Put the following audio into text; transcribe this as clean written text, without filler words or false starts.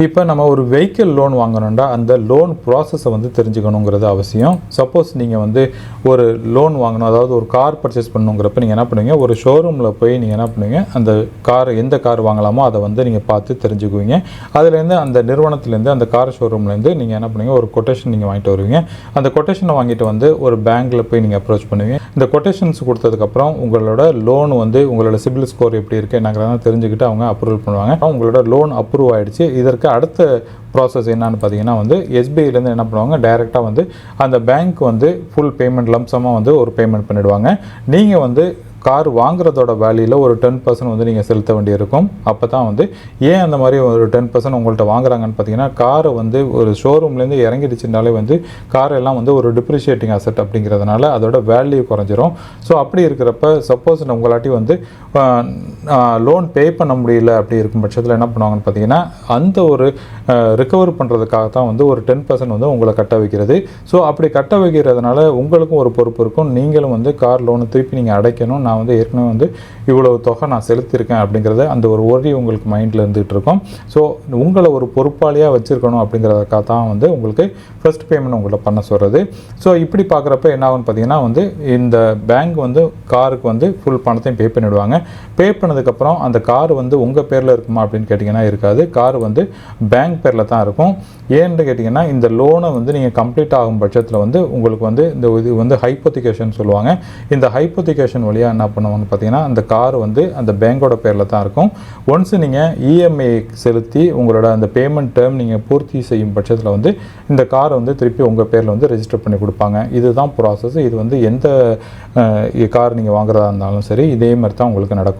இப்போ நம்ம ஒரு வெஹிக்கிள் லோன் வாங்கணும்னா அந்த லோன் ப்ராசஸை வந்து தெரிஞ்சுக்கணுங்கிறது அவசியம். சப்போஸ் நீங்கள் வந்து ஒரு லோன் வாங்கணும், அதாவது ஒரு கார் பர்ச்சேஸ் பண்ணணுங்கிறப்ப நீங்கள் என்ன பண்ணுவீங்க, ஒரு ஷோரூமில் போய் நீங்கள் என்ன பண்ணுவீங்க, அந்த கார் எந்த கார் வாங்கலாமோ அதை வந்து நீங்கள் பார்த்து தெரிஞ்சுக்குவீங்க. அதுலேருந்து அந்த நிறுவனத்துலேருந்து அந்த கார் ஷோரூம்லேருந்து நீங்கள் என்ன பண்ணுவீங்க, ஒரு கொட்டேஷன் நீங்கள் வாங்கிட்டு வருவீங்க. அந்த கொட்டேஷனை வாங்கிட்டு வந்து ஒரு பேங்க்கில் போய் நீங்கள் அப்ரோச் பண்ணுவீங்க. இந்த கொட்டேஷன்ஸ் கொடுத்ததுக்கப்புறம் உங்களோட லோன் வந்து உங்களோட சிபில் ஸ்கோர் எப்படி இருக்குது என்னங்கிறத தெரிஞ்சுக்கிட்டு அவங்க அப்ரூவல் பண்ணுவாங்க. உங்களோட லோன் அப்ரூவ் ஆகிடுச்சு. இதற்கு அடுத்த ப்ராசஸ் என்னன்னு பார்த்தீங்கன்னா வந்து எஸ்பிஐலேருந்து என்ன பண்ணுவாங்க, டைரெக்டாக வந்து அந்த பேங்க் வந்து ஃபுல் பேமெண்ட் லம்சமாக வந்து ஒரு பேமெண்ட் பண்ணிவிடுவாங்க. நீங்கள் வந்து கார் வாங்குறதோட வேல்யூவில் ஒரு 10% வந்து நீங்கள் செலுத்த வேண்டியிருக்கும். அப்போ தான் வந்து ஏன் அந்த மாதிரி ஒரு 10% உங்கள்கிட்ட வாங்குறாங்கன்னு பார்த்தீங்கன்னா, காரை வந்து ஒரு ஷோரூம்லேருந்து இறங்கிடுச்சுனாலே வந்து கார் எல்லாம் வந்து ஒரு டிப்ரிஷியேட்டிங் அசெட் அப்படிங்கிறதுனால அதோட வேல்யூ குறைஞ்சிரும். ஸோ அப்படி இருக்கிறப்ப சப்போஸ் உங்களாட்டி வந்து லோன் பே பண்ண முடியல அப்படி இருக்கும் பட்சத்தில் என்ன பண்ணுவாங்கன்னு பார்த்தீங்கன்னா, அந்த ஒரு ரிகவர் பண்ணுறதுக்காக தான் வந்து ஒரு 10% வந்து உங்களை கட்ட வைக்கிறது. ஸோ அப்படி கட்ட வைக்கிறதுனால உங்களுக்கும் ஒரு பொறுப்பு இருக்கும். நீங்களும் வந்து கார் லோனை திருப்பி நீங்கள் அடைக்கணும். நான் வந்து ஏற்கனவே வந்து இவ்வளவு தொகை நான் செலுத்தியிருக்கேன் அப்படிங்கிறத அந்த ஒரு ஒரி உங்களுக்கு மைண்டில் இருந்துகிட்டு இருக்கும். ஸோ உங்களை ஒரு பொறுப்பாளியாக வச்சுருக்கணும் அப்படிங்கிறதுக்காக தான் வந்து உங்களுக்கு ஃபர்ஸ்ட் பேமெண்ட் உங்களை பண்ண சொல்கிறது. ஸோ இப்படி பார்க்குறப்ப என்ன ஆகுன்னு பார்த்தீங்கன்னா வந்து இந்த பேங்க் வந்து காருக்கு வந்து ஃபுல் பணத்தையும் பே பண்ணிவிடுவாங்க. பே பண்ணதுக்கப்புறம் அந்த கார் வந்து உங்கள் பேரில் இருக்குமா அப்படின்னு கேட்டிங்கன்னா இருக்காது. கார் வந்து பேங்க் பேரில் தான் இருக்கும். ஏன்னு கேட்டிங்கன்னா இந்த லோனை வந்து நீங்கள் கம்ப்ளீட் ஆகும் பட்சத்தில் வந்து உங்களுக்கு வந்து இந்த இது வந்து ஹைப்போதிகேஷன் சொல்லுவாங்க. இந்த ஹைப்போதிகேஷன் வழியாக என்ன பண்ணுவாங்கன்னு பார்த்தீங்கன்னா, அந்த கார் வந்து அந்த பேங்கோட பேரில் தான் இருக்கும். ஒன்ஸ் நீங்கள் இஎம்ஐ செலுத்தி உங்களோட அந்த பேமெண்ட் டேர்ம் நீங்கள் பூர்த்தி செய்யும் பட்சத்தில் வந்து இந்த காரை வந்து திருப்பி உங்கள் பேரில் வந்து ரெஜிஸ்டர் பண்ணி கொடுப்பாங்க. இதுதான் ப்ராசஸ். இது வந்து எந்த கார் நீங்கள் வாங்குறதா இருந்தாலும் சரி இதே மாதிரி தான் உங்களுக்கு நடக்கும்.